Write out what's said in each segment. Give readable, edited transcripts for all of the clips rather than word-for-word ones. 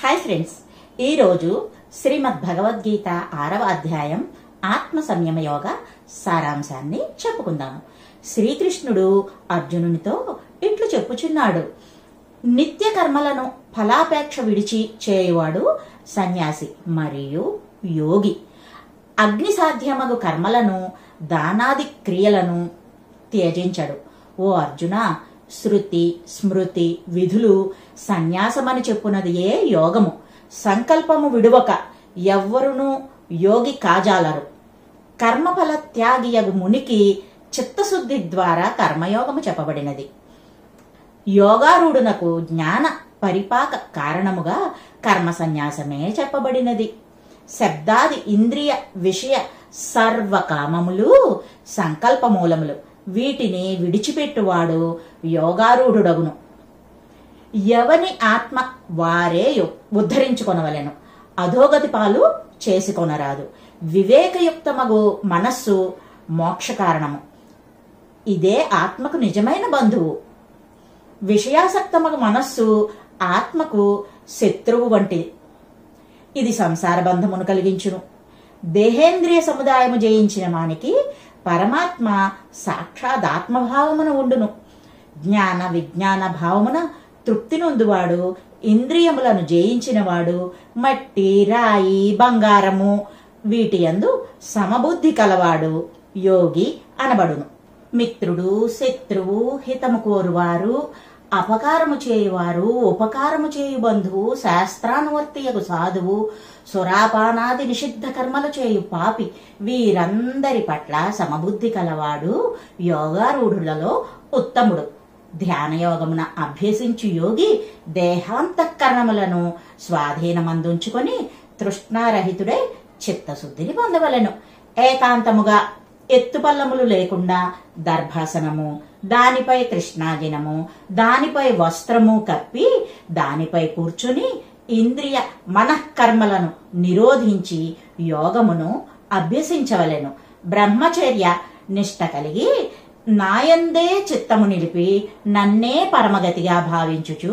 Hi friends, ఈరోజు శ్రీమద్ భగవద్గీత 6వ అధ్యాయం ఆత్మ సంయమ యోగ సారాంశాన్ని చెప్పుకుందాము. శ్రీకృష్ణుడు అర్జునునితో ఇట్లు చెప్పుచున్నాడు. నిత్య కర్మలను ఫలాపేక్ష విడిచి చేయువాడు సన్యాసి మరియు యోగి. అగ్ని సాధ్యమగు కర్మలను దానాది క్రియలను త్యజించడు. ఓ అర్జున, శృతి స్మృతి విధులు సన్యాసమని చెప్పునది ఏ యోగము. సంకల్పము విడువక ఎవ్వరునూ యోగి కాజాలరు. కర్మఫల త్యాగియగు మునికి చిత్తశుద్ధి ద్వారా కర్మయోగము చెప్పబడినది. యోగారూఢునకు జ్ఞాన పరిపాక కారణముగా కర్మ సన్యాసమే చెప్పబడినది. శబ్దాది ఇంద్రియ విషయ సర్వకామములు సంకల్పమూలములు. వీటిని విడిచిపెట్టువాడు యోగారూఢుడగును. ఎవని ఆత్మ వారే ఉద్ధరించుకొనవలెను, అధోగతి పాలు చేసుకొనరాదు. వివేకయుక్తమగు మనస్సు మోక్ష కారణము. ఇదే ఆత్మకు నిజమైన బంధువు. విషయాసక్తమగు మనస్సు ఆత్మకు శత్రువు వంటిది. ఇది సంసార బంధమును కలిగించును. దేహేంద్రియ సముదాయము జయించిన వానికి పరమాత్మ సాక్షాదాత్మభావమున ఉండును. జ్ఞాన విజ్ఞాన భావమున తృప్తి నొందువాడు, ఇంద్రియములను జయించినవాడు మట్టి రాయి బంగారము వీటి యందు సమబుద్ధి కలవాడు యోగి అనబడును. మిత్రుడు శత్రువు, హితము కోరువారు, అపకారము చేయువారు, ఉపకారము చేయు బంధువు, శాస్త్రానువర్తియగు సాధువు, సురాపానాది నిషిద్ధ కర్మలు చేయు పాపి వీరందరి పట్ల సమబుద్ధి కలవాడు యోగారూఢులలో ఉత్తముడు. ధ్యానయోగమున అభ్యసించు యోగి దేహాంతఃకరణములను స్వాధీనమందుంచుకొని తృష్ణారహితుడై చిత్తశుద్ధిని పొందవలెను. ఏకాంతముగా ఎత్తుపల్లములు లేకుండా దర్భాసనము, దానిపై కృష్ణాజినము, దానిపై వస్త్రము కప్పి దానిపై కూర్చుని ఇంద్రియ మనఃకర్మలను నిరోధించి యోగమును అభ్యసించవలెను. బ్రహ్మచర్య నిష్ట కలిగి నాయందే చిత్తము నిలిపి నన్నే పరమగతిగా భావించుచు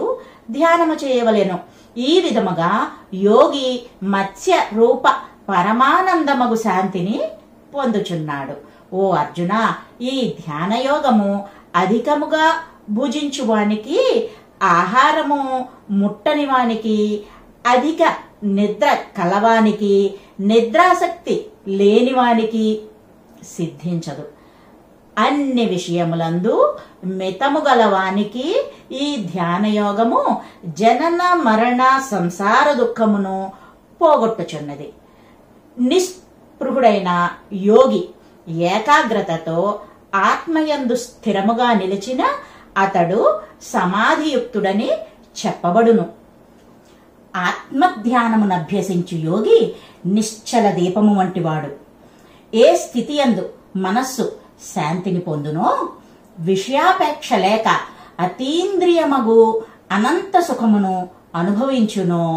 ధ్యానము చేయవలెను. ఈ విధముగా యోగి మత్స్య రూప పరమానందమగు శాంతిని పొందుచున్నాడు. ఓ అర్జున, ఈ ధ్యానయోగము అధికముగా భుజించువానికి, ఆహారము ముట్టని వానికి, అధిక నిద్ర కలవానికి, నిద్రాసక్తి లేనివానికి సిద్ధించదు. అన్ని విషయములందు మితము గలవానికి ఈ ధ్యానయోగము జనన మరణ సంసార దుఃఖమును పోగొట్టుచున్నది. నిస్పృహుడైన యోగి ఏకాగ్రతతో ఆత్మయందు స్థిరముగా నిలిచిన అతడు సమాధియుక్తుడని చెప్పబడును. ఆత్మధ్యానమునభ్యసించు యోగి నిశ్చల దీపము వంటివాడు. ఏ స్థితి యందు మనస్సు శాంతిని పొందునో, విషయాపేక్ష లేక అతీంద్రియమగు అనంత సుఖమును అనుభవించునో,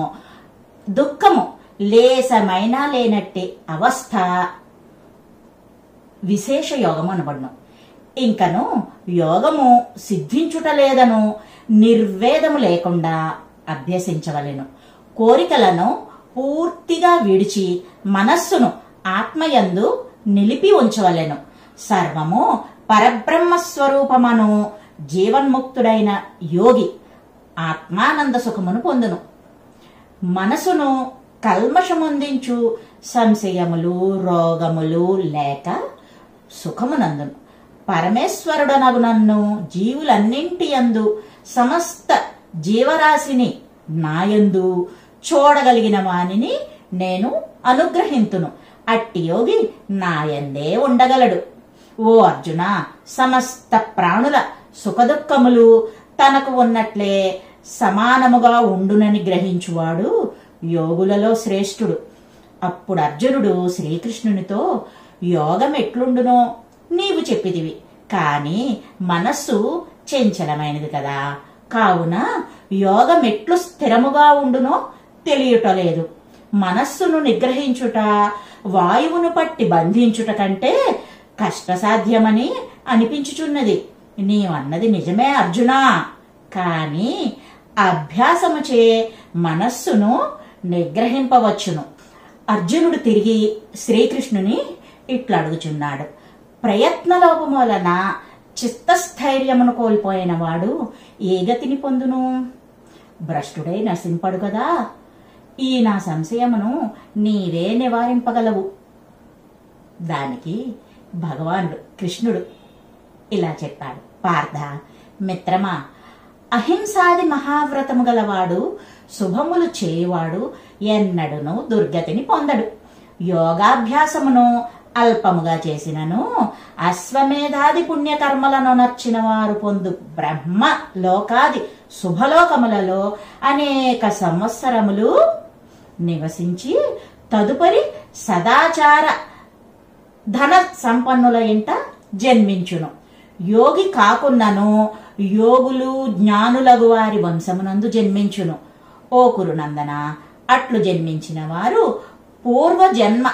దుఃఖము లేసమైనా లేనట్టి అవస్థ విశేష యోగము అనబడును. ఇంకను యోగము సిద్ధించుటలేదను నిర్వేదము లేకుండా అభ్యసించవలెను. కోరికలను పూర్తిగా విడిచి మనస్సును ఆత్మయందు నిలిపి ఉంచవలెను. సర్వము పరబ్రహ్మస్వరూపమను జీవన్ముక్తుడైన యోగి ఆత్మానంద సుఖమును పొందును. మనసును కల్మషముందించు సంశయములు రోగములు లేక సుఖమునందును. పరమేశ్వరుడనగు నన్ను జీవులన్నింటి యందు సమస్త జీవరాశిని నాయందు చూడగలిగిన వానిని నేను అనుగ్రహింతును. అట్టి యోగి నాయందే ఉండగలడు. ఓ అర్జున, సమస్త ప్రాణుల సుఖదుఖములు తనకు ఉన్నట్లే సమానముగా ఉండునని గ్రహించువాడు యోగులలో శ్రేష్ఠుడు. అప్పుడు అర్జునుడు శ్రీకృష్ణునితో, యోగం ఎట్లుండునో నీవు చెప్పితివి, కాని మనస్సు చంచలమైనది కదా, కావున యోగం ఎట్లు స్థిరముగా ఉండునో తెలియటలేదు. మనస్సును నిగ్రహించుట వాయువును పట్టి బంధించుట కంటే కష్టసాధ్యమని అనిపించుచున్నది. నీవన్నది నిజమే అర్జునా, కాని అభ్యాసముచే మనస్సును నిగ్రహింపవచ్చును. అర్జునుడు తిరిగి శ్రీకృష్ణుని ఇట్లా అడుగుచున్నాడు. ప్రయత్నలోపము వలన చిత్తస్థైర్యమును కోల్పోయిన వాడు ఏ గతిని పొందును? భ్రష్టుడై నశింపడు కదా. ఈ నా సంశయమును నీవే నివారింపగలవు. దానికి భగవానుడు కృష్ణుడు ఇలా చెప్పాడు. పార్థ, మిత్రమా, అహింసాది మహావ్రతము గలవాడు, శుభములు చేయువాడు ఎన్నడును దుర్గతిని పొందడు. యోగాభ్యాసమును అల్పముగా చేసినను అశ్వమేధాది పుణ్యకర్మలను నర్చిన వారు పొందు బ్రహ్మ లోకాది శుభలోకములలో అనేక సంవత్సరములు నివసించి తదుపరి సదాచార ధన సంపన్నుల ఇంట జన్మించును. యోగి కాకున్నను యోగులు జ్ఞానులగు వారి వంశమునందు జన్మించును. ఓ కురునందన, అట్లు జన్మించిన వారు పూర్వజన్మ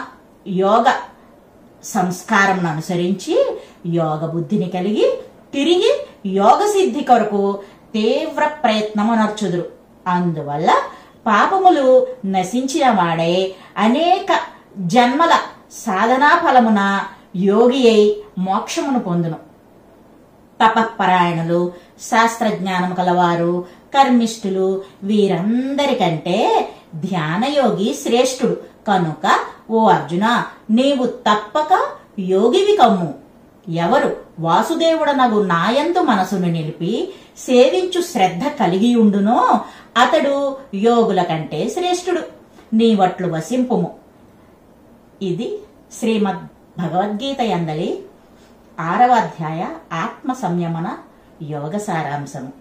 యోగ సంస్కారం అనుసరించి యోగ బుద్ధిని కలిగి తిరిగి యోగ సిద్ధి కొరకు తీవ్ర ప్రయత్నము నర్చుదురు. అందువల్ల పాపములు నశించిన వాడే అనేక జన్మల సాధనా ఫలమున యోగి అయి మోక్షమును పొందును. తపఃపరాయణులు, శాస్త్రజ్ఞానము కలవారు, కర్మిష్ఠులు వీరందరికంటే ధ్యానయోగి శ్రేష్ఠుడు. కనుక ఓ అర్జున, నీవు తప్పక యోగివి కమ్ము. ఎవరు వాసుదేవుడనగు నాయందు మనసును నిలిపి సేవించు శ్రద్ధ కలిగియుండునో అతడు యోగుల కంటే శ్రేష్ఠుడు. నీవట్లు వసింపుము. ఇది శ్రీమద్ భగవద్గీత యందలి 6వ అధ్యాయ ఆత్మ సంయమన యోగ సారాంశము.